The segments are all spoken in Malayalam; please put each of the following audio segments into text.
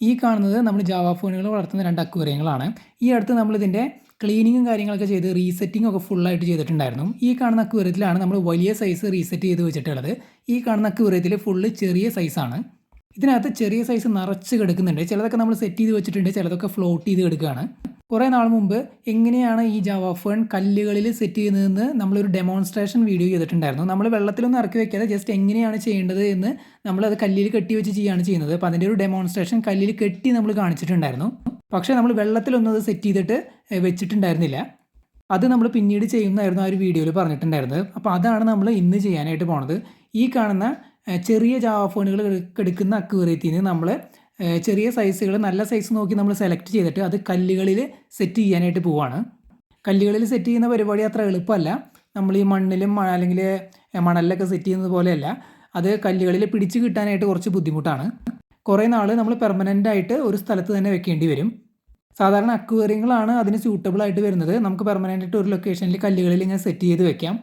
ഈ കാണുന്നത് നമ്മൾ ജാവ ഫോണുകൾ വളർത്തുന്ന 2 അക്വേറിയങ്ങളാണ്. ഈ അടുത്ത് നമ്മളിതിൻ്റെ ക്ലീനിങ്ങും കാര്യങ്ങളൊക്കെ ചെയ്ത് റീസെറ്റിംഗ് ഒക്കെ ഫുള്ളായിട്ട് ചെയ്തിട്ടുണ്ടായിരുന്നു. ഈ കാണുന്ന അക്വേറിയത്തിലാണ് നമ്മൾ വലിയ സൈസ് റീസെറ്റ് ചെയ്ത് വെച്ചിട്ടുള്ളത്. ഈ കാണുന്ന അക്വേറിയത്തിൽ ഫുള്ള് ചെറിയ സൈസാണ്. ഇതിനകത്ത് ചെറിയ സൈസ് നിറച്ച് കിടക്കുന്നുണ്ട്. ചിലതൊക്കെ നമ്മൾ സെറ്റ് ചെയ്ത് വെച്ചിട്ടുണ്ട്, ചിലതൊക്കെ ഫ്ലോട്ട് ചെയ്ത് കിടക്കുകയാണ്. കുറേ നാൾ മുമ്പ് എങ്ങനെയാണ് ഈ ജാവ ഫോൺ കല്ലുകളിൽ സെറ്റ് ചെയ്യുന്നതെന്ന് നമ്മളൊരു ഡെമോൺസ്ട്രേഷൻ വീഡിയോ ചെയ്തിട്ടുണ്ടായിരുന്നു. നമ്മൾ വെള്ളത്തിലൊന്നും ഇറക്കി വെക്കാതെ ജസ്റ്റ് എങ്ങനെയാണ് ചെയ്യേണ്ടത് എന്ന് നമ്മളത് കല്ലിൽ കെട്ടി വെച്ച് ചെയ്യുകയാണ് ചെയ്യുന്നത്. അപ്പോൾ അതിൻ്റെ ഒരു ഡെമോൺസ്ട്രേഷൻ കല്ലിൽ കെട്ടി നമ്മൾ കാണിച്ചിട്ടുണ്ടായിരുന്നു. പക്ഷേ നമ്മൾ വെള്ളത്തിലൊന്നും അത് സെറ്റ് ചെയ്തിട്ട് വെച്ചിട്ടുണ്ടായിരുന്നില്ല. അത് നമ്മൾ പിന്നീട് ചെയ്യുന്നതായിരുന്നു ആ ഒരു വീഡിയോയിൽ പറഞ്ഞിട്ടുണ്ടായിരുന്നത്. അപ്പോൾ അതാണ് നമ്മൾ ഇന്ന് ചെയ്യാനായിട്ട് പോണത്. ഈ കാണുന്ന ചെറിയ ജാവ ഫോണുകൾ എടുക്കുന്ന അക്വേറിയത്തിൽ നിന്ന് നമ്മൾ ചെറിയ സൈസുകൾ നല്ല സൈസ് നോക്കി നമ്മൾ സെലക്ട് ചെയ്തിട്ട് അത് കല്ലുകളിൽ സെറ്റ് ചെയ്യാനായിട്ട് പോവുകയാണ്. കല്ലുകളിൽ സെറ്റ് ചെയ്യുന്ന പരിപാടി അത്ര എളുപ്പമല്ല. നമ്മൾ ഈ മണ്ണിലും അല്ലെങ്കിൽ മണലിലൊക്കെ സെറ്റ് ചെയ്യുന്നത് പോലെയല്ല. അത് കല്ലുകളിൽ പിടിച്ച് കിട്ടാനായിട്ട് കുറച്ച് ബുദ്ധിമുട്ടാണ്. കുറേ നാൾ നമ്മൾ പെർമനൻ്റ് ആയിട്ട് ഒരു സ്ഥലത്ത് തന്നെ വെക്കേണ്ടി വരും. സാധാരണ അക്വേറിയങ്ങളാണ് അതിന് സ്യൂട്ടബിൾ ആയിട്ട് വരുന്നത്. നമുക്ക് പെർമനൻ്റ് ആയിട്ട് ഒരു ലൊക്കേഷനിൽ കല്ലുകളിൽ ഇങ്ങനെ സെറ്റ് ചെയ്ത് വെക്കാം.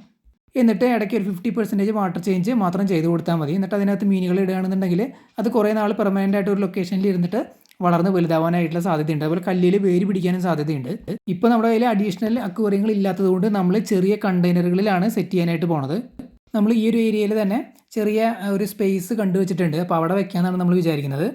എന്നിട്ട് ഇടയ്ക്ക് ഒരു 50% വാട്ടർ ചേഞ്ച് മാത്രം ചെയ്ത് കൊടുത്താൽ മതി. എന്നിട്ട് അതിനകത്ത് മീനുകൾ ഇടുകയാണെന്നുണ്ടെങ്കിൽ അത് കുറേ നാൾ പെർമനൻ്റ് ആയിട്ട് ഒരു ലൊക്കേഷനിൽ ഇരുന്നിട്ട് വളർന്ന് വലുതാവാനായിട്ടുള്ള സാധ്യതയുണ്ട്. അതുപോലെ കല്ലിൽ വേര് പിടിക്കാനും സാധ്യതയുണ്ട്. ഇപ്പോൾ നമ്മുടെ കയ്യിൽ അഡീഷണൽ അക്വേറിയങ്ങൾ ഇല്ലാത്തതുകൊണ്ട് നമ്മൾ ചെറിയ കണ്ടെയ്നറുകളിലാണ് സെറ്റ് ചെയ്യാനായിട്ട് പോണത്. നമ്മൾ ഈ ഒരു ഏരിയയിൽ തന്നെ ചെറിയ ഒരു സ്പേസ് കണ്ടുവച്ചിട്ടുണ്ട്. അപ്പോൾ അവിടെ വെക്കാമെന്നാണ് നമ്മൾ വിചാരിക്കുന്നത്.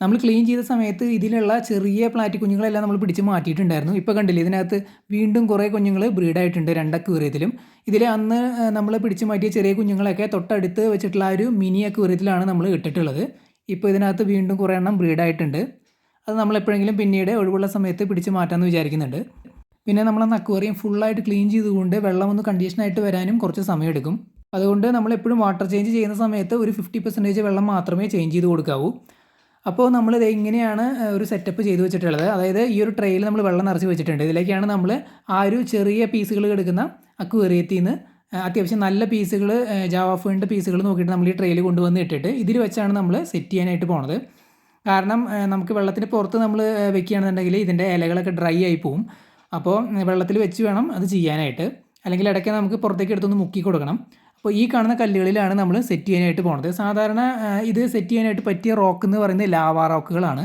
നമ്മൾ ക്ലീൻ ചെയ്ത സമയത്ത് ഇതിലുള്ള ചെറിയ പ്ലാറ്റി കുഞ്ഞുങ്ങളെല്ലാം നമ്മൾ പിടിച്ച് മാറ്റിയിട്ടുണ്ടായിരുന്നു. ഇപ്പോൾ കണ്ടില്ലേ, ഇതിനകത്ത് വീണ്ടും കുറേ കുഞ്ഞുങ്ങൾ ബ്രീഡായിട്ടുണ്ട് 2 അക്വേറിയത്തിലും. ഇതിൽ അന്ന് നമ്മൾ പിടിച്ച് മാറ്റിയ ചെറിയ കുഞ്ഞുങ്ങളൊക്കെ തൊട്ടടുത്ത് വെച്ചിട്ടുള്ള ആ ഒരു മിനി അക്വേറിയത്തിലാണ് നമ്മൾ ഇട്ടിട്ടുള്ളത്. ഇപ്പോൾ ഇതിനകത്ത് വീണ്ടും കുറേ എണ്ണം ബ്രീഡായിട്ടുണ്ട്. അത് നമ്മൾ എപ്പോഴെങ്കിലും പിന്നീട് ഒഴിവുള്ള സമയത്ത് പിടിച്ച് മാറ്റാമെന്ന് വിചാരിക്കുന്നുണ്ട്. പിന്നെ നമ്മളന്ന് അക്വേറിയം ഫുള്ളായിട്ട് ക്ലീൻ ചെയ്തുകൊണ്ട് വെള്ളം ഒന്ന് കണ്ടീഷനായിട്ട് വരാനും കുറച്ച് സമയമെടുക്കും. അതുകൊണ്ട് നമ്മൾ എപ്പോഴും വാട്ടർ ചേഞ്ച് ചെയ്യുന്ന സമയത്ത് ഒരു 50% വെള്ളം മാത്രമേ ചേഞ്ച് ചെയ്ത് കൊടുക്കാവൂ. അപ്പോൾ നമ്മളിത് ഇങ്ങനെയാണ് ഒരു സെറ്റപ്പ് ചെയ്ത് വെച്ചിട്ടുള്ളത്. അതായത് ഈ ഒരു ട്രെയിൽ നമ്മൾ വെള്ളം നിറച്ച് വെച്ചിട്ടുണ്ട്. ഇതിലേക്കാണ് നമ്മൾ ആ ഒരു ചെറിയ പീസുകൾ എടുക്കുന്ന അക്വേറിയത്തിൽ നിന്ന് അത്യാവശ്യം നല്ല പീസുകൾ ജാവ ഫോണിൻ്റെ പീസുകൾ നോക്കിയിട്ട് നമ്മൾ ഈ ട്രെയിൽ കൊണ്ടുവന്ന് ഇട്ടിട്ട് ഇതിൽ വെച്ചാണ് നമ്മൾ സെറ്റ് ചെയ്യാനായിട്ട് പോണത്. കാരണം നമുക്ക് വെള്ളത്തിന് പുറത്ത് നമ്മൾ വെക്കുകയാണെന്നുണ്ടെങ്കിൽ ഇതിൻ്റെ ഇലകളൊക്കെ ഡ്രൈ ആയി പോവും. അപ്പോൾ വെള്ളത്തിൽ വെച്ച് വേണം അത് ചെയ്യാനായിട്ട്. അല്ലെങ്കിൽ ഇടയ്ക്ക് നമുക്ക് പുറത്തേക്ക് എടുത്തൊന്ന് മുക്കി കൊടുക്കണം. അപ്പോൾ ഈ കാണുന്ന കല്ലുകളിലാണ് നമ്മൾ സെറ്റ് ചെയ്യാനായിട്ട് പോണത്. സാധാരണ ഇത് സെറ്റ് ചെയ്യാനായിട്ട് പറ്റിയ റോക്ക് എന്ന് പറയുന്നത് ലാവാ റോക്കുകളാണ്.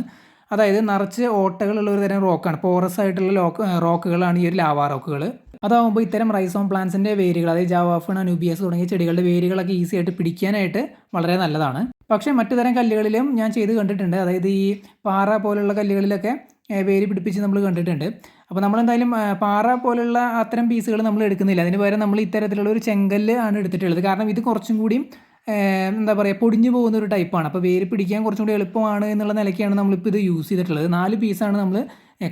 അതായത് നിറച്ച് ഓട്ടകളുള്ള ഒരു തരം റോക്കാണ്. പോറസ് ആയിട്ടുള്ള റോക്കുകളാണ് ഈ ഒരു ലാവാ റോക്കുകൾ. അതാകുമ്പോൾ ഇത്തരം റൈസോം പ്ലാന്റ്സിൻ്റെ വേരുകൾ, അതായത് ജാവാഫൺ, അനൂബിയസ് തുടങ്ങിയ ചെടികളുടെ വേരുകളൊക്കെ ഈസി ആയിട്ട് പിടിക്കാനായിട്ട് വളരെ നല്ലതാണ്. പക്ഷേ മറ്റു തരം കല്ലുകളിലും ഞാൻ ചെയ്ത് കണ്ടിട്ടുണ്ട്. അതായത് ഈ പാറ പോലുള്ള കല്ലുകളിലൊക്കെ വേര് പിടിപ്പിച്ച് നമ്മൾ കണ്ടിട്ടുണ്ട്. അപ്പോൾ നമ്മളെന്തായാലും പാറ പോലുള്ള അത്തരം പീസുകൾ നമ്മൾ എടുക്കുന്നില്ല. അതിന് പകരം നമ്മൾ ഇത്തരത്തിലുള്ള ഒരു ചെങ്കല്ല് ആണ് എടുത്തിട്ടുള്ളത്. കാരണം ഇത് കുറച്ചും കൂടിയും എന്താ പറയുക, പൊടിഞ്ഞു പോകുന്ന ഒരു ടൈപ്പാണ്. അപ്പോൾ വേര് പിടിക്കാൻ കുറച്ചും കൂടി എളുപ്പമാണ് എന്നുള്ള നിലയ്ക്കാണ് നമ്മളിപ്പോൾ ഇത് യൂസ് ചെയ്തിട്ടുള്ളത്. 4 പീസാണ് നമ്മൾ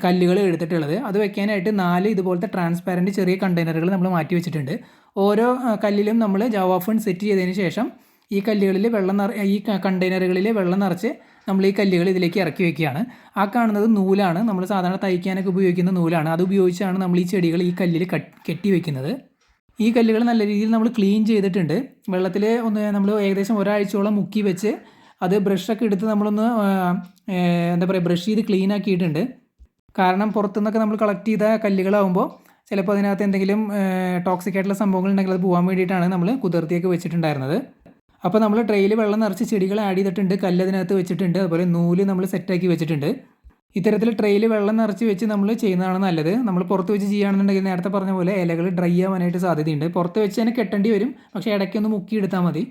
കല്ലുകൾ എടുത്തിട്ടുള്ളത്. അത് വെക്കാനായിട്ട് 4 ഇതുപോലത്തെ ട്രാൻസ്പാരൻറ്റ് ചെറിയ കണ്ടെയ്നറുകൾ നമ്മൾ മാറ്റി വെച്ചിട്ടുണ്ട്. ഓരോ കല്ലിലും നമ്മൾ ജാവ ഫോൺ സെറ്റ് ചെയ്തതിന് ശേഷം ഈ കല്ലുകളിൽ ഈ കണ്ടെയ്നറുകളിൽ വെള്ളം നിറച്ച് നമ്മൾ ഈ കല്ലുകൾ ഇതിലേക്ക് ഇറക്കി വെക്കുകയാണ്. ആ കാണുന്നത് നൂലാണ്. നമ്മൾ സാധാരണ തയ്ക്കാനൊക്കെ ഉപയോഗിക്കുന്ന നൂലാണ്. അത് ഉപയോഗിച്ചാണ് നമ്മൾ ഈ ചെടികൾ ഈ കല്ലിൽ കെട്ടി വെക്കുന്നത്. ഈ കല്ലുകൾ നല്ല രീതിയിൽ നമ്മൾ ക്ലീൻ ചെയ്തിട്ടുണ്ട്. വെള്ളത്തിൽ നമ്മൾ ഏകദേശം ഒരാഴ്ചയോളം മുക്കി വെച്ച് അത് ബ്രഷൊക്കെ എടുത്ത് നമ്മളൊന്ന് എന്താ പറയുക, ബ്രഷ് ചെയ്ത് ക്ലീൻ ആക്കിയിട്ടുണ്ട്. കാരണം പുറത്തുനിന്നൊക്കെ നമ്മൾ കളക്ട് ചെയ്ത കല്ലുകളാകുമ്പോൾ ചിലപ്പോൾ അതിനകത്ത് എന്തെങ്കിലും ടോക്സിക് ആയിട്ടുള്ള സംഭവങ്ങൾ ഉണ്ടെങ്കിൽ അത് പോകാൻ വേണ്ടിയിട്ടാണ് നമ്മൾ കുതിർത്തിയൊക്കെ വെച്ചിട്ടുണ്ടായിരുന്നത്. അപ്പോൾ നമ്മൾ ട്രെയിൽ വെള്ളം നിറച്ച് ചെടികൾ ആഡ് ചെയ്തിട്ടുണ്ട്, കല്ല് അതിനകത്ത് വെച്ചിട്ടുണ്ട്, അതുപോലെ നൂല് നമ്മൾ സെറ്റാക്കി വെച്ചിട്ടുണ്ട്. ഇത്തരത്തിൽ ട്രെയിൽ വെള്ളം നിറച്ച് വെച്ച് നമ്മൾ ചെയ്യുന്നതാണ് നല്ലത്. നമ്മൾ പുറത്ത് വെച്ച് ചെയ്യുകയാണെന്നുണ്ടെങ്കിൽ നേരത്തെ പറഞ്ഞ പോലെ ഇലകൾ ഡ്രൈ ആവാനായിട്ട് സാധ്യതയുണ്ട്. പുറത്ത് വെച്ച് തന്നെ കെട്ടേണ്ടി വരും. പക്ഷേ ഇടയ്ക്കൊന്ന് മുക്കിയെടുത്താൽ മതി.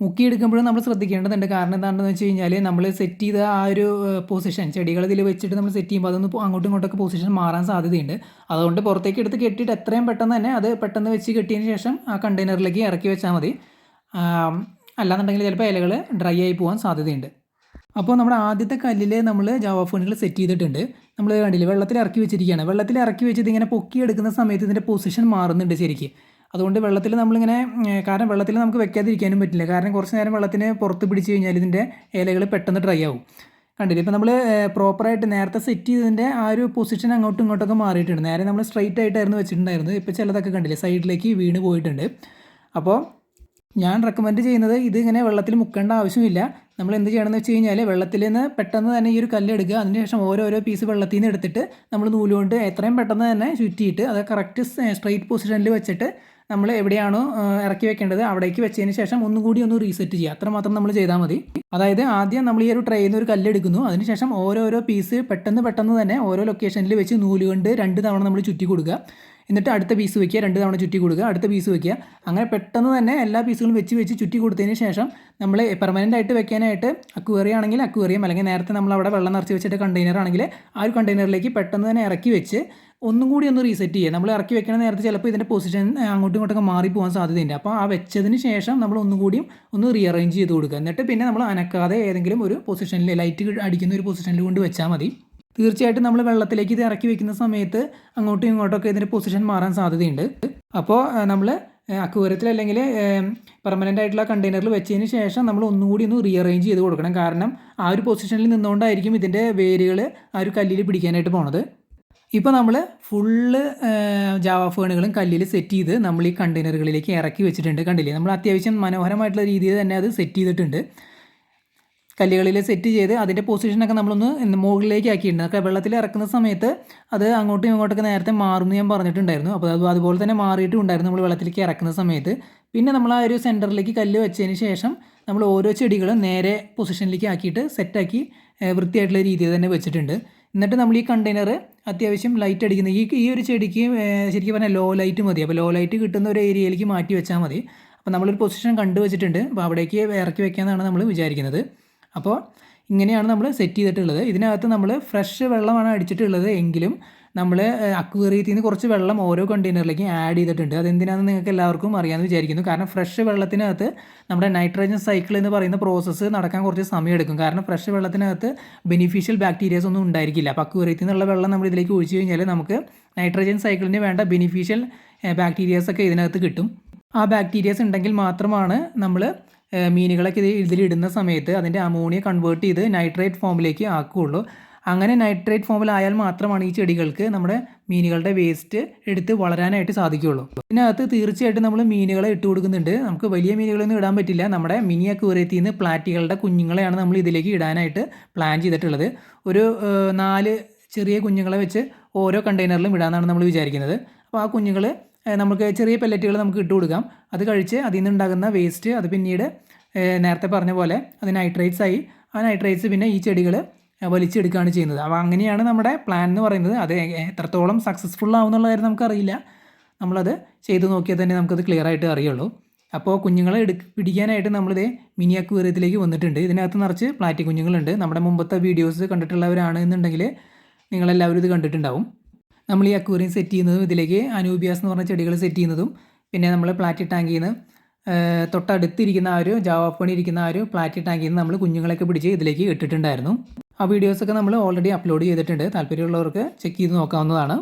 മുക്കിയെടുക്കുമ്പോഴും നമ്മൾ ശ്രദ്ധിക്കേണ്ടതുണ്ട്. കാരണം എന്താണെന്ന് വെച്ച് കഴിഞ്ഞാൽ നമ്മൾ സെറ്റ് ചെയ്ത ആ ഒരു പൊസിഷൻ, ചെടികൾ ഇതിൽ വെച്ചിട്ട് നമ്മൾ സെറ്റ് ചെയ്യുമ്പോൾ അതൊന്ന് അങ്ങോട്ടും ഇങ്ങോട്ടൊക്കെ പൊസിഷൻ മാറാൻ സാധ്യതയുണ്ട്. അതുകൊണ്ട് പുറത്തേക്ക് എടുത്ത് കെട്ടിയിട്ട് എത്രയും പെട്ടെന്ന് തന്നെ അത് പെട്ടെന്ന് വെച്ച് കെട്ടിയതിന് ശേഷം ആ കണ്ടെയ്നറിലേക്ക് ഇറക്കി വെച്ചാൽ മതി. അല്ലാന്നുണ്ടെങ്കിൽ ചിലപ്പോൾ ഇലകൾ ഡ്രൈ ആയി പോകാൻ സാധ്യതയുണ്ട്. അപ്പോൾ നമ്മുടെ ആദ്യത്തെ കല്ലിൽ നമ്മൾ ജാവ ഫോണുകൾ സെറ്റ് ചെയ്തിട്ടുണ്ട്. നമ്മൾ കണ്ടില്ലേ, വെള്ളത്തിൽ ഇറക്കി വെച്ചിരിക്കുകയാണ്. വെള്ളത്തിൽ ഇറക്കി വെച്ചിട്ട് ഇങ്ങനെ പൊക്കിയെടുക്കുന്ന സമയത്ത് ഇതിൻ്റെ പൊസിഷൻ മാറുന്നുണ്ട് ശരിക്കും. അതുകൊണ്ട് വെള്ളത്തിൽ നമ്മളിങ്ങനെ, കാരണം വെള്ളത്തിൽ നമുക്ക് വെക്കാതിരിക്കാനും പറ്റില്ല. കാരണം കുറച്ച് നേരം വെള്ളത്തിന് പുറത്ത് പിടിച്ച് കഴിഞ്ഞാൽ ഇതിൻ്റെ ഇലകൾ പെട്ടെന്ന് ഡ്രൈ ആവും. കണ്ടില്ലേ, ഇപ്പോൾ നമ്മൾ പ്രോപ്പറായിട്ട് നേരത്തെ സെറ്റ് ചെയ്തതിൻ്റെ ആ ഒരു പൊസിഷൻ അങ്ങോട്ടും ഇങ്ങോട്ടൊക്കെ മാറിയിട്ടുണ്ട്. നേരെ നമ്മൾ സ്ട്രൈറ്റ് ആയിട്ടായിരുന്നു വെച്ചിട്ടുണ്ടായിരുന്നത്. ഇപ്പോൾ ചിലതൊക്കെ കണ്ടില്ലേ സൈഡിലേക്ക് വീണ് പോയിട്ടുണ്ട്. അപ്പോൾ ഞാൻ റെക്കമെൻഡ് ചെയ്യുന്നത് ഇത് ഇങ്ങനെ വെള്ളത്തിൽ മുക്കേണ്ട ആവശ്യമില്ല. നമ്മൾ എന്ത് ചെയ്യണമെന്ന് വെച്ച് കഴിഞ്ഞാൽ വെള്ളത്തിൽ നിന്ന് പെട്ടെന്ന് തന്നെ ഈ ഒരു കല്ലെടുക്കുക. അതിനുശേഷം ഓരോരോ പീസ് വെള്ളത്തിൽ നിന്ന് എടുത്തിട്ട് നമ്മൾ നൂലുകൊണ്ട് എത്രയും പെട്ടെന്ന് തന്നെ ചുറ്റിയിട്ട് അത് കറക്റ്റ് സ്ട്രെയിറ്റ് പൊസിഷനിൽ വെച്ചിട്ട് നമ്മൾ എവിടെയാണോ ഇറക്കി വെക്കേണ്ടത് അവിടേക്ക് വെച്ചതിന് ശേഷം ഒന്നുകൂടി ഒന്ന് റീസെറ്റ് ചെയ്യുക. അത്രമാത്രം നമ്മൾ ചെയ്താൽ മതി. അതായത് ആദ്യം നമ്മൾ ഈ ഒരു ട്രേയിൽ നിന്ന് ഒരു കല്ലെടുക്കുന്നു, അതിനുശേഷം ഓരോരോ പീസ് പെട്ടെന്ന് തന്നെ ഓരോ ലൊക്കേഷനിൽ വെച്ച് നൂലുകൊണ്ട് 2 തവണ നമ്മൾ ചുറ്റി കൊടുക്കുക. എന്നിട്ട് അടുത്ത പീസ് വയ്ക്കുക, 2 തവണ ചുറ്റി കൊടുക്കുക, അടുത്ത പീസ് വയ്ക്കുക. അങ്ങനെ പെട്ടെന്ന് തന്നെ എല്ലാ പീസുകളും വെച്ച് ചുറ്റി കൊടുത്തതിന് ശേഷം നമ്മൾ പെർമനൻ്റ് ആയിട്ട് വെക്കാനായിട്ട് അക്വേറിയം ആണെങ്കിൽ അക്വേറിയം, അല്ലെങ്കിൽ നേരത്തെ നമ്മൾ അവിടെ വെള്ളം നിറച്ച് വെച്ചിട്ട് കണ്ടെയ്നർ ആണെങ്കിൽ ആ ഒരു കണ്ടെയ്നറിലേക്ക് പെട്ടെന്ന് തന്നെ ഇറക്കി വെച്ച് ഒന്നും കൂടി ഒന്ന് റീസെറ്റ് ചെയ്യുക. നമ്മൾ ഇറക്കി വെക്കണ നേരത്തെ ചിലപ്പോൾ ഇതിൻ്റെ പൊസിഷൻ അങ്ങോട്ടും ഇങ്ങോട്ടൊക്കെ മാറിപ്പോകാൻ സാധ്യതയുണ്ട്. അപ്പോൾ ആ വെച്ചതിന് ശേഷം നമ്മൾ ഒന്നുകൂടിയും ഒന്ന് റീഅറേഞ്ച് ചെയ്ത് കൊടുക്കുക. എന്നിട്ട് പിന്നെ നമ്മൾ അനക്കാതെ ഏതെങ്കിലും ഒരു പൊസിഷനിൽ ലൈറ്റ് അടിക്കുന്ന ഒരു പൊസിഷനിൽ കൊണ്ട് വെച്ചാൽ മതി. തീർച്ചയായിട്ടും നമ്മൾ വെള്ളത്തിലേക്ക് ഇത് ഇറക്കി വെക്കുന്ന സമയത്ത് അങ്ങോട്ടും ഇങ്ങോട്ടൊക്കെ ഇതിൻ്റെ പൊസിഷൻ മാറാൻ സാധ്യതയുണ്ട്. അപ്പോൾ നമ്മൾ അക്വേറിയത്തിൽ അല്ലെങ്കിൽ പെർമനൻ്റ് ആയിട്ടുള്ള കണ്ടെയ്നറിൽ വെച്ചതിന് ശേഷം നമ്മൾ ഒന്നുകൂടി ഒന്ന് റീഅറേഞ്ച് ചെയ്ത് കൊടുക്കണം. കാരണം ആ ഒരു പൊസിഷനിൽ നിന്നുകൊണ്ടായിരിക്കും ഇതിൻ്റെ വേരുകൾ ആ ഒരു കല്ലിൽ പിടിക്കാനായിട്ട് പോണത്. ഇപ്പോൾ നമ്മൾ ഫുള്ള് ജാവ ഫേണുകളും കല്ലിൽ സെറ്റ് ചെയ്ത് നമ്മൾ ഈ കണ്ടെയ്നറുകളിലേക്ക് ഇറക്കി വെച്ചിട്ടുണ്ട്. കണ്ടില്ലേ, നമ്മൾ അത്യാവശ്യം മനോഹരമായിട്ടുള്ള രീതിയിൽ തന്നെ അത് സെറ്റ് ചെയ്തിട്ടുണ്ട്. കല്ലുകളിൽ സെറ്റ് ചെയ്ത് അതിൻ്റെ പൊസിഷനൊക്കെ നമ്മളൊന്ന് മുകളിലേക്ക് ആക്കിയിട്ടുണ്ട്. ഒക്കെ വെള്ളത്തിൽ ഇറക്കുന്ന സമയത്ത് അത് അങ്ങോട്ടും ഇങ്ങോട്ടൊക്കെ നേരത്തെ മാറുമെന്ന് ഞാൻ പറഞ്ഞിട്ടുണ്ടായിരുന്നു. അപ്പോൾ അതുപോലെ തന്നെ മാറിയിട്ടും ഉണ്ടായിരുന്നു നമ്മൾ വെള്ളത്തിലേക്ക് ഇറക്കുന്ന സമയത്ത്. പിന്നെ നമ്മൾ ആ ഒരു സെൻറ്ററിലേക്ക് കല്ല് വെച്ചതിന് ശേഷം നമ്മൾ ഓരോ ചെടികളും നേരെ പൊസിഷനിലേക്ക് ആക്കിയിട്ട് സെറ്റാക്കി വൃത്തിയായിട്ടുള്ള രീതിയിൽ തന്നെ വെച്ചിട്ടുണ്ട്. എന്നിട്ട് നമ്മൾ ഈ കണ്ടെയ്നർ അത്യാവശ്യം ലൈറ്റ് അടിക്കുന്ന ഈ ഒരു ചെടിക്ക് ശരിക്കും പറഞ്ഞാൽ ലോ ലൈറ്റ് മതി. അപ്പോൾ ലോ ലൈറ്റ് കിട്ടുന്ന ഒരു ഏരിയയിലേക്ക് മാറ്റി വെച്ചാൽ മതി. അപ്പോൾ നമ്മളൊരു പൊസിഷൻ കണ്ടു വെച്ചിട്ടുണ്ട്. അപ്പോൾ അവിടേക്ക് ഇറക്കി വെക്കാമെന്നാണ് നമ്മൾ വിചാരിക്കുന്നത്. അപ്പോൾ ഇങ്ങനെയാണ് നമ്മൾ സെറ്റ് ചെയ്തിട്ടുള്ളത്. ഇതിനകത്ത് നമ്മൾ ഫ്രഷ് വെള്ളമാണ് അടിച്ചിട്ടുള്ളത് എങ്കിലും നമ്മൾ അക്വേറിയത്തിൽ നിന്ന് കുറച്ച് വെള്ളം ഓരോ കണ്ടെയ്നറിലേക്ക് ആഡ് ചെയ്തിട്ടുണ്ട്. അതെന്തിനാണെന്ന് നിങ്ങൾക്ക് എല്ലാവർക്കും അറിയാമെന്ന് വിചാരിക്കുന്നു. കാരണം ഫ്രഷ് വെള്ളത്തിനകത്ത് നമ്മുടെ നൈട്രജൻ സൈക്കിൾ എന്ന് പറയുന്ന പ്രോസസ്സ് നടക്കാൻ കുറച്ച് സമയമെടുക്കും. കാരണം ഫ്രഷ് വെള്ളത്തിനകത്ത് ബെനിഫിഷ്യൽ ബാക്ടീരിയാസ് ഒന്നും ഉണ്ടായിരിക്കില്ല. അപ്പോൾ അക്വേറിയത്തിൽ നിന്നുള്ള വെള്ളം നമ്മൾ ഇതിലേക്ക് ഒഴിച്ചു കഴിഞ്ഞാൽ നമുക്ക് നൈട്രജൻ സൈക്കിളിന് വേണ്ട ബെനിഫിഷ്യൽ ബാക്ടീരിയാസ് ഒക്കെ ഇതിനകത്ത് കിട്ടും. ആ ബാക്ടീരിയാസ് ഉണ്ടെങ്കിൽ മാത്രമാണ് നമ്മൾ മീനുകളൊക്കെ ഇതിലിടുന്ന സമയത്ത് അതിൻ്റെ അമോണിയ കൺവേർട്ട് ചെയ്ത് നൈട്രേറ്റ് ഫോമിലേക്ക് ആക്കുകയുള്ളൂ. അങ്ങനെ നൈട്രേറ്റ് ഫോമിലായാൽ മാത്രമാണ് ഈ ചെടികൾക്ക് നമ്മുടെ മീനുകളുടെ വേസ്റ്റ് എടുത്ത് വളരാനായിട്ട് സാധിക്കുകയുള്ളൂ. ഇതിനകത്ത് തീർച്ചയായിട്ടും നമ്മൾ മീനുകളെ ഇട്ട് കൊടുക്കുന്നുണ്ട്. നമുക്ക് വലിയ മീനുകളൊന്നും ഇടാൻ പറ്റില്ല. നമ്മുടെ മിനി അക്വേറിയത്തിൽ നിന്ന് പ്ലാറ്റികളുടെ കുഞ്ഞുങ്ങളെയാണ് നമ്മൾ ഇതിലേക്ക് ഇടാനായിട്ട് പ്ലാൻ ചെയ്തിട്ടുള്ളത്. ഒരു 4 ചെറിയ കുഞ്ഞുങ്ങളെ വെച്ച് ഓരോ കണ്ടെയ്നറിലും ഇടാമെന്നാണ് നമ്മൾ വിചാരിക്കുന്നത്. അപ്പോൾ ആ കുഞ്ഞുങ്ങൾ നമുക്ക് ചെറിയ പെല്ലറ്റുകൾ നമുക്ക് ഇട്ട് കൊടുക്കാം. അത് കഴിച്ച് അതിൽ നിന്നുണ്ടാകുന്ന വേസ്റ്റ് അത് പിന്നീട് നേരത്തെ പറഞ്ഞ പോലെ അത് നൈട്രേറ്റ്സ് ആയി ആ നൈട്രേറ്റ്സ് പിന്നെ ഈ ചെടികൾ വലിച്ചെടുക്കുകയാണ് ചെയ്യുന്നത്. അപ്പോൾ അങ്ങനെയാണ് നമ്മുടെ പ്ലാൻ എന്ന് പറയുന്നത്. അത് എത്രത്തോളം സക്സസ്ഫുൾ ആവുന്നുള്ള കാര്യം നമുക്കറിയില്ല. നമ്മളത് ചെയ്ത് നോക്കിയാൽ തന്നെ നമുക്കത് ക്ലിയർ ആയിട്ട് അറിയുള്ളൂ. അപ്പോൾ കുഞ്ഞുങ്ങളെ പിടിക്കാനായിട്ട് നമ്മളിത് മിനി അക്വേറിയത്തിലേക്ക് വന്നിട്ടുണ്ട്. ഇതിനകത്ത് നിറച്ച് പ്ലാറ്റി കുഞ്ഞുങ്ങളുണ്ട്. നമ്മുടെ മുമ്പത്തെ വീഡിയോസ് കണ്ടിട്ടുള്ളവരാണ് എന്നുണ്ടെങ്കിൽ നിങ്ങളെല്ലാവരും ഇത് കണ്ടിട്ടുണ്ടാവും. നമ്മൾ ഈ അക്വേറിയം സെറ്റ് ചെയ്യുന്നതും ഇതിലേക്ക് അനൂബിയാസ് എന്ന് പറഞ്ഞ ചെടികൾ സെറ്റ് ചെയ്യുന്നതും പിന്നെ നമ്മൾ പ്ലാറ്റി ടാങ്കിൽ നിന്ന് തൊട്ടടുത്തിരിക്കുന്ന ആ ഒരു ജാവ ഫേണി ഇരിക്കുന്ന ആ ഒരു പ്ലാറ്റി ടാങ്കിൽ നിന്ന് നമ്മൾ കുഞ്ഞുങ്ങളൊക്കെ പിടിച്ച് ഇതിലേക്ക് ഇട്ടിട്ടുണ്ടായിരുന്നു. ആ വീഡിയോസൊക്കെ നമ്മൾ ഓൾറെഡി അപ്ലോഡ് ചെയ്തിട്ടുണ്ട്. താല്പര്യമുള്ളവർക്ക് ചെക്ക് ചെയ്ത് നോക്കാവുന്നതാണ്.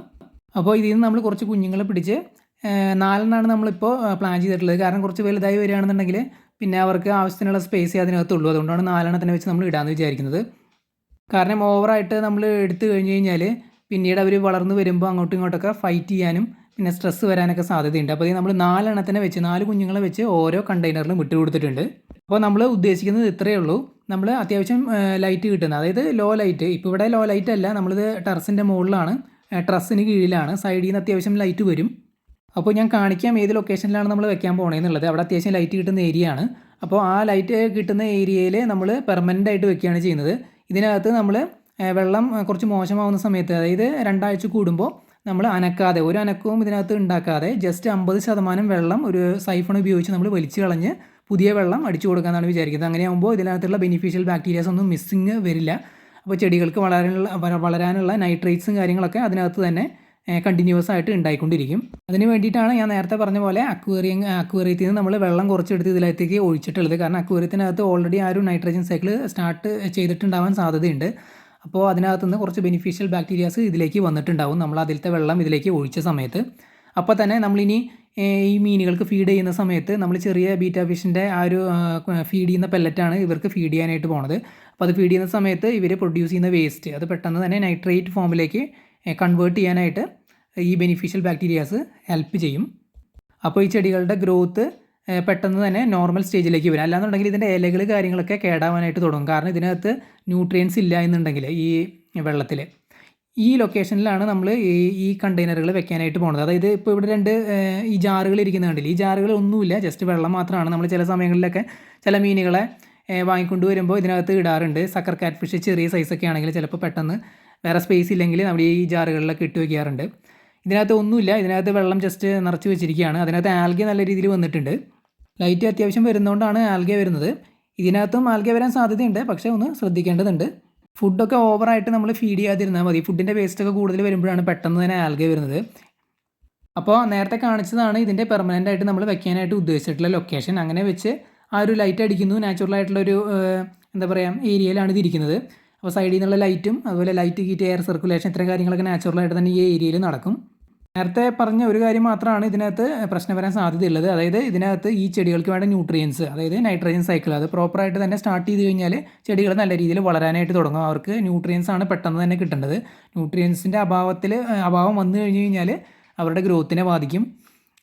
അപ്പോൾ ഇതിൽ നിന്ന് നമ്മൾ കുറച്ച് കുഞ്ഞുങ്ങളെ പിടിച്ച് 4 നമ്മളിപ്പോൾ പ്ലാൻ ചെയ്തിട്ടുള്ളത്. കാരണം കുറച്ച് വലുതായി വരികയാണെന്നുണ്ടെങ്കിൽ പിന്നെ അവർക്ക് ആവശ്യത്തിനുള്ള സ്പേസേ അതിനകത്തുള്ളൂ. അതുകൊണ്ടാണ് 4 വെച്ച് നമ്മൾ ഇടാമെന്ന് വിചാരിക്കുന്നത്. കാരണം ഓവറായിട്ട് നമ്മൾ എടുത്തു കഴിഞ്ഞ് കഴിഞ്ഞാൽ പിന്നീട് അവർ വളർന്നു വരുമ്പോൾ അങ്ങോട്ടും ഇങ്ങോട്ടൊക്കെ ഫൈറ്റ് ചെയ്യാനും പിന്നെ സ്ട്രെസ്സ് വരാനൊക്കെ സാധ്യതയുണ്ട്. അപ്പോൾ നമ്മൾ 4 വെച്ച് 4 കുഞ്ഞുങ്ങളെ വെച്ച് ഓരോ കണ്ടെയ്നറിലും വിട്ടു കൊടുത്തിട്ടുണ്ട്. അപ്പോൾ നമ്മൾ ഉദ്ദേശിക്കുന്നത് ഇത്രയേ ഉള്ളൂ. നമ്മൾ അത്യാവശ്യം ലൈറ്റ് കിട്ടുന്നത്, അതായത് ലോ ലൈറ്റ്. ഇപ്പോൾ ഇവിടെ ലോ ലൈറ്റ് അല്ല, നമ്മളിത് ടെറസിൻ്റെ മുകളിലാണ്, ടെറസിന് കീഴിലാണ്. സൈഡിൽ നിന്ന് അത്യാവശ്യം ലൈറ്റ് വരും. അപ്പോൾ ഞാൻ കാണിക്കാം ഏത് ലൊക്കേഷനിലാണ് നമ്മൾ വെക്കാൻ പോകണമെന്നുള്ളത്. അവിടെ അത്യാവശ്യം ലൈറ്റ് കിട്ടുന്ന ഏരിയ ആണ്. അപ്പോൾ ആ ലൈറ്റ് കിട്ടുന്ന ഏരിയയിൽ നമ്മൾ പെർമനൻ്റ് ആയിട്ട് വെക്കുകയാണ് ചെയ്യുന്നത്. ഇതിനകത്ത് നമ്മൾ വെള്ളം കുറച്ച് മോശമാവുന്ന സമയത്ത്, അതായത് 2 ആഴ്ച കൂടുമ്പോൾ നമ്മൾ അനക്കാതെ ഒരു അനക്കവും ഇതിനകത്ത് ഉണ്ടാക്കാതെ ജസ്റ്റ് 50% വെള്ളം ഒരു സൈഫൺ ഉപയോഗിച്ച് നമ്മൾ വലിച്ചു കളഞ്ഞ് പുതിയ വെള്ളം അടിച്ചു കൊടുക്കാമെന്നാണ് വിചാരിക്കുന്നത്. അങ്ങനെയാകുമ്പോൾ ഇതിനകത്തുള്ള ബെനിഫിഷ്യൽ ബാക്ടീരിയാസ് ഒന്നും മിസ്സിങ് വരില്ല. അപ്പോൾ ചെടികൾക്ക് വളരാനുള്ള നൈട്രേറ്റ്സും കാര്യങ്ങളൊക്കെ അതിനകത്ത് തന്നെ കണ്ടിന്യൂസ് ആയിട്ട് ഉണ്ടായിക്കൊണ്ടിരിക്കും. അതിന് വേണ്ടിയിട്ടാണ് ഞാൻ നേരത്തെ പറഞ്ഞ പോലെ അക്വേറിയത്തിൽ നിന്ന് നമ്മൾ വെള്ളം കുറച്ചെടുത്ത് ഇതിലേക്ക് ഒഴിച്ചിട്ടുള്ളത്. കാരണം അക്വേറിയത്തിനകത്ത് ഓൾറെഡി ആ ഒരു നൈട്രജൻ സൈക്കിൾ സ്റ്റാർട്ട് ചെയ്തിട്ടുണ്ടാവാൻ സാധ്യതയുണ്ട്. അപ്പോൾ അതിനകത്ത് നിന്ന് കുറച്ച് ബെനിഫിഷ്യൽ ബാക്ടീരിയാസ് ഇതിലേക്ക് വന്നിട്ടുണ്ടാവും നമ്മൾ അതിലത്തെ വെള്ളം ഇതിലേക്ക് ഒഴിച്ച സമയത്ത്. അപ്പോൾ തന്നെ നമ്മളിനി ഈ മീനുകൾക്ക് ഫീഡ് ചെയ്യുന്ന സമയത്ത് നമ്മൾ ചെറിയ ബീറ്റാ ഫിഷിൻ്റെ ആ ഒരു ഫീഡ് ചെയ്യുന്ന പെല്ലറ്റാണ് ഇവർക്ക് ഫീഡ് ചെയ്യാനായിട്ട് പോണത്. അപ്പോൾ അത് ഫീഡ് ചെയ്യുന്ന സമയത്ത് ഇവർ പ്രൊഡ്യൂസ് ചെയ്യുന്ന വേസ്റ്റ് അത് പെട്ടെന്ന് തന്നെ നൈട്രേറ്റ് ഫോമിലേക്ക് കൺവേർട്ട് ചെയ്യാനായിട്ട് ഈ ബെനിഫിഷ്യൽ ബാക്ടീരിയാസ് ഹെൽപ്പ് ചെയ്യും. അപ്പോൾ ഈ ചെടികളുടെ ഗ്രോത്ത് പെട്ടെന്ന് തന്നെ നോർമൽ സ്റ്റേജിലേക്ക് വരും. അല്ലാന്നുണ്ടെങ്കിൽ ഇതിൻ്റെ ഇലകൾ കാര്യങ്ങളൊക്കെ കേടാവാനായിട്ട് തുടങ്ങും. കാരണം ഇതിനകത്ത് ന്യൂട്രിയൻസ് ഇല്ല എന്നുണ്ടെങ്കിൽ ഈ വെള്ളത്തിൽ ഈ ലൊക്കേഷനിലാണ് നമ്മൾ ഈ കണ്ടെയ്നറുകൾ വെക്കാനായിട്ട് പോകുന്നത്. അതായത് ഇപ്പോൾ ഇവിടെ 2 ഈ ജാറുകൾ ഇരിക്കുന്നത് കണ്ടില്ലേ? ഈ ജാറുകൾ ഒന്നുമില്ല, ജസ്റ്റ് വെള്ളം മാത്രമാണ്. നമ്മൾ ചില സമയങ്ങളിലൊക്കെ ചില മീനുകളെ വാങ്ങിക്കൊണ്ട് വരുമ്പോൾ ഇതിനകത്ത് ഇടാറുണ്ട്. സക്കർ കാറ്റ് ഫിഷ് ചെറിയ സൈസൊക്കെ ആണെങ്കിൽ ചിലപ്പോൾ പെട്ടെന്ന് വേറെ സ്പേസ് ഇല്ലെങ്കിൽ നമ്മൾ ഈ ജാറുകളിലൊക്കെ ഇട്ട് വയ്ക്കാറുണ്ട്. ഇതിനകത്ത് ഒന്നുമില്ല, ഇതിനകത്ത് വെള്ളം ജസ്റ്റ് നിറച്ച് വെച്ചിരിക്കുകയാണ്. അതിനകത്ത് ആൽഗെ നല്ല രീതിയിൽ വന്നിട്ടുണ്ട്. ലൈറ്റ് അത്യാവശ്യം വരുന്നതുകൊണ്ടാണ് ആൽഗെ വരുന്നത്. ഇതിനകത്തും ആൽഗെ വരാൻ സാധ്യതയുണ്ട്, പക്ഷേ ഒന്ന് ശ്രദ്ധിക്കേണ്ടതുണ്ട്. ഫുഡൊക്കെ ഓവറായിട്ട് നമ്മൾ ഫീഡ് ചെയ്യാതിരുന്നാൽ മതി. ഫുഡിൻ്റെ വേസ്റ്റൊക്കെ കൂടുതൽ വരുമ്പോഴാണ് പെട്ടെന്ന് തന്നെ ആൽഗെ വരുന്നത്. അപ്പോൾ നേരത്തെ കാണിച്ചതാണ് ഇതിൻ്റെ പെർമനൻ്റ് ആയിട്ട് നമ്മൾ വെക്കാനായിട്ട് ഉദ്ദേശിച്ചിട്ടുള്ള ലൊക്കേഷൻ. അങ്ങനെ വെച്ച് ആ ഒരു ലൈറ്റ് അടിക്കുന്നു, നാച്ചുറലായിട്ടുള്ളൊരു എന്താ പറയുക ഏരിയയിലാണ് ഇതിരിക്കുന്നത്. അപ്പോൾ സൈഡിൽ നിന്നുള്ള ലൈറ്റും അതുപോലെ ലൈറ്റ് ഹീറ്റ് എയർ സർക്കുലേഷൻ ഇത്തരം കാര്യങ്ങളൊക്കെ നാച്ചുറലായിട്ട് തന്നെ ഈ ഏരിയയിൽ നടക്കും. നേരത്തെ പറഞ്ഞ ഒരു കാര്യം മാത്രമാണ് ഇതിനകത്ത് പ്രശ്നം വരാൻ സാധ്യതയുള്ളത്. അതായത് ഇതിനകത്ത് ഈ ചെടികൾക്ക് വേണ്ട ന്യൂട്രിയൻസ്, അതായത് നൈട്രജൻ സൈക്കിൾ, അത് പ്രോപ്പറായിട്ട് തന്നെ സ്റ്റാർട്ട് ചെയ്ത് കഴിഞ്ഞാൽ ചെടികൾ നല്ല രീതിയിൽ വളരാനായിട്ട് തുടങ്ങും. അവർക്ക് ന്യൂട്രിയൻസ് ആണ് പെട്ടെന്ന് തന്നെ കിട്ടേണ്ടത്. ന്യൂട്രിയൻസിൻ്റെ അഭാവം വന്നു കഴിഞ്ഞ് കഴിഞ്ഞാൽ അവരുടെ ഗ്രോത്തിനെ ബാധിക്കും.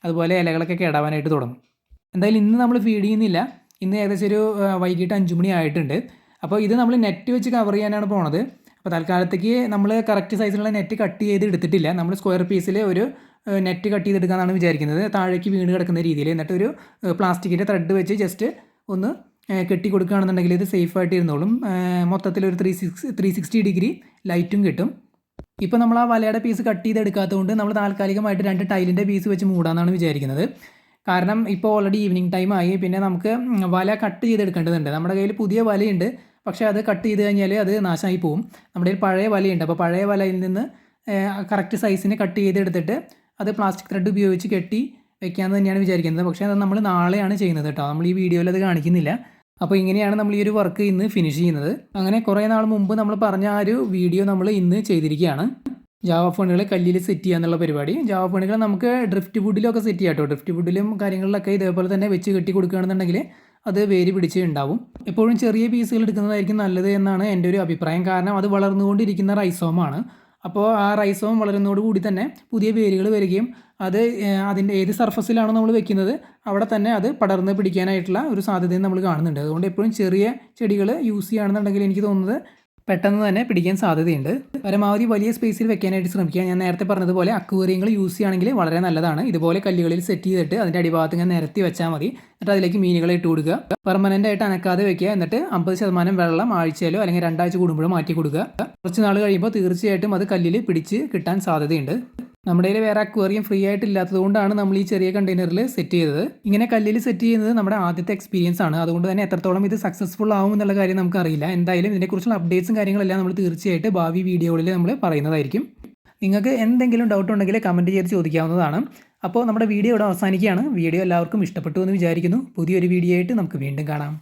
അതുപോലെ ഇലകളൊക്കെ കേടാവാനായിട്ട് തുടങ്ങും. എന്തായാലും ഇന്ന് നമ്മൾ ഫീഡ് ചെയ്യുന്നില്ല. ഇന്ന് ഏകദേശം ഒരു വൈകിട്ട് 5 മണി ആയിട്ടുണ്ട്. അപ്പോൾ ഇത് നമ്മൾ നെറ്റ് വെച്ച് കവർ ചെയ്യാനാണ് പോണത്. അപ്പോൾ തൽക്കാലത്തേക്ക് നമ്മൾ കറക്റ്റ് സൈസിലുള്ള നെറ്റ് കട്ട് ചെയ്ത് എടുത്തിട്ടില്ല. നമ്മൾ സ്ക്വയർ പീസിൽ ഒരു നെറ്റ് കട്ട് ചെയ്തെടുക്കാമെന്നാണ് വിചാരിക്കുന്നത്, താഴേക്ക് വീണ് കിടക്കുന്ന രീതിയിൽ. എന്നിട്ട് ഒരു പ്ലാസ്റ്റിക്കിൻ്റെ ത്രെഡ് വെച്ച് ജസ്റ്റ് ഒന്ന് കെട്ടി കൊടുക്കുകയാണെന്നുണ്ടെങ്കിൽ ഇത് സേഫായിട്ട് ഇരുന്നോളും. മൊത്തത്തിലൊരു 360 ഡിഗ്രി ലൈറ്റും കിട്ടും. ഇപ്പോൾ നമ്മൾ ആ വലയുടെ പീസ് കട്ട് ചെയ്തെടുക്കാത്തതുകൊണ്ട് നമ്മൾ താൽക്കാലികമായിട്ട് 2 ടൈലിൻ്റെ പീസ് വെച്ച് മൂടാമെന്നാണ് വിചാരിക്കുന്നത്. കാരണം ഇപ്പോൾ ഓൾറെഡി ഈവനിങ് ടൈം ആയി. പിന്നെ നമുക്ക് വല കട്ട് ചെയ്തെടുക്കേണ്ടതുണ്ട്. നമ്മുടെ കയ്യിൽ പുതിയ വലയുണ്ട്, പക്ഷേ അത് കട്ട് ചെയ്ത് കഴിഞ്ഞാൽ അത് നാശമായി പോകും. നമ്മുടെ കയ്യിൽ പഴയ വലയുണ്ട്. അപ്പോൾ പഴയ വലയിൽ നിന്ന് കറക്റ്റ് സൈസിന് കട്ട് ചെയ്തെടുത്തിട്ട് അത് പ്ലാസ്റ്റിക് ത്രെഡ് ഉപയോഗിച്ച് കെട്ടി വെക്കാമെന്ന് തന്നെയാണ് വിചാരിക്കുന്നത്. പക്ഷേ അത് നമ്മൾ നാളെയാണ് ചെയ്യുന്നത് കേട്ടോ. നമ്മൾ ഈ വീഡിയോയിൽ അത് കാണിക്കുന്നില്ല. അപ്പോൾ ഇങ്ങനെയാണ് നമ്മൾ ഈ ഒരു വർക്ക് ഇന്ന് ഫിനിഷ് ചെയ്യുന്നത്. അങ്ങനെ കുറേ നാൾ മുമ്പ് നമ്മൾ പറഞ്ഞ ആ ഒരു വീഡിയോ നമ്മൾ ഇന്ന് ചെയ്തിരിക്കുകയാണ്. ജാവ ഫോണുകൾ കല്ലിൽ സെറ്റ് ചെയ്യുക എന്നുള്ള പരിപാടി. ജാവ ഫോണുകൾ നമുക്ക് ഡ്രിഫ്റ്റ് വുഡിലൊക്കെ സെറ്റ് ചെയ്യാം കേട്ടോ. ഡ്രിഫ്റ്റ് വുഡിലും കാര്യങ്ങളിലൊക്കെ ഇതേപോലെ തന്നെ വെച്ച് കെട്ടി കൊടുക്കുകയാണെന്നുണ്ടെങ്കിൽ അത് വേര് പിടിച്ച് ഉണ്ടാവും. എപ്പോഴും ചെറിയ പീസുകൾ എടുക്കുന്നതായിരിക്കും നല്ലത് എന്നാണ് എൻ്റെ ഒരു അഭിപ്രായം. കാരണം അത് വളർന്നുകൊണ്ടിരിക്കുന്ന റൈസോമാണ്. അപ്പോൾ ആ റൈസോം വളരുന്നതോടുകൂടി തന്നെ പുതിയ വേരുകൾ വരികയും അത് അതിൻ്റെ ഏത് സർഫസിലാണോ നമ്മൾ വെക്കുന്നത് അവിടെ തന്നെ അത് പടർന്ന് പിടിക്കാനായിട്ടുള്ള ഒരു സാധ്യതയും നമ്മൾ കാണുന്നുണ്ട്. അതുകൊണ്ട് എപ്പോഴും ചെറിയ ചെടികൾ യൂസ് ചെയ്യുകയാണെന്നുണ്ടെങ്കിൽ എനിക്ക് തോന്നുന്നത് പെട്ടെന്ന് തന്നെ പിടിക്കാൻ സാധ്യതയുണ്ട്. പരമാവധി വലിയ സ്പേസിൽ വെക്കാനായിട്ട് ശ്രമിക്കുക. ഞാൻ നേരത്തെ പറഞ്ഞതുപോലെ അക്വേറിയങ്ങൾ യൂസ് ചെയ്യുകയാണെങ്കിൽ വളരെ നല്ലതാണ്. ഇതുപോലെ കല്ലുകളിൽ സെറ്റ് ചെയ്തിട്ട് അതിൻ്റെ അടിഭാഗത്ത് ഇങ്ങനെ നിരത്തി വെച്ചാൽ മതി. എന്നിട്ട് അതിലേക്ക് മീനുകളെ ഇട്ട് കൊടുക്കുക. പെർമനൻ്റ് ആയിട്ട് അനക്കാതെ വെക്കുക. എന്നിട്ട് 50% വെള്ളം ആഴ്ചയിലോ അല്ലെങ്കിൽ 2 ആഴ്ച കൂടുമ്പോഴോ മാറ്റി കൊടുക്കുക. കുറച്ച് നാൾ കഴിയുമ്പോൾ തീർച്ചയായിട്ടും അത് കല്ലിൽ പിടിച്ച് കിട്ടാൻ സാധ്യതയുണ്ട്. നമ്മുടെ കയ്യിൽ വേറെ അക്വേറിയം ഫ്രീ ആയിട്ട് ഇല്ലാത്തതുകൊണ്ടാണ് നമ്മൾ ഈ ചെറിയ കണ്ടെയ്നറിൽ സെറ്റ് ചെയ്തത്. ഇങ്ങനെ കല്ലിൽ സെറ്റ് ചെയ്യുന്നത് നമ്മുടെ ആദ്യത്തെ എക്സ്പീരിയൻസ് ആണ്. അതുകൊണ്ട് തന്നെ എത്രത്തോളം ഇത് സക്സസ്ഫുൾ ആവും എന്നുള്ള കാര്യം നമുക്കറിയില്ല. എന്തായാലും ഇതിനെക്കുറിച്ചുള്ള അപ്ഡേറ്റ്സും കാര്യങ്ങളെല്ലാം നമ്മൾ തീർച്ചയായിട്ടും ഭാവി വീഡിയോകളിൽ നമ്മൾ പറയുന്നതായിരിക്കും. നിങ്ങൾക്ക് എന്തെങ്കിലും ഡൗട്ട് ഉണ്ടെങ്കിൽ കമൻറ്റ് ചെയ്ത് ചോദിക്കാവുന്നതാണ്. അപ്പോൾ നമ്മുടെ വീഡിയോ ഇവിടെ അവസാനിക്കുകയാണ്. വീഡിയോ എല്ലാവർക്കും ഇഷ്ടപ്പെട്ടു എന്ന് വിചാരിക്കുന്നു. പുതിയൊരു വീഡിയോ ആയിട്ട് നമുക്ക് വീണ്ടും കാണാം.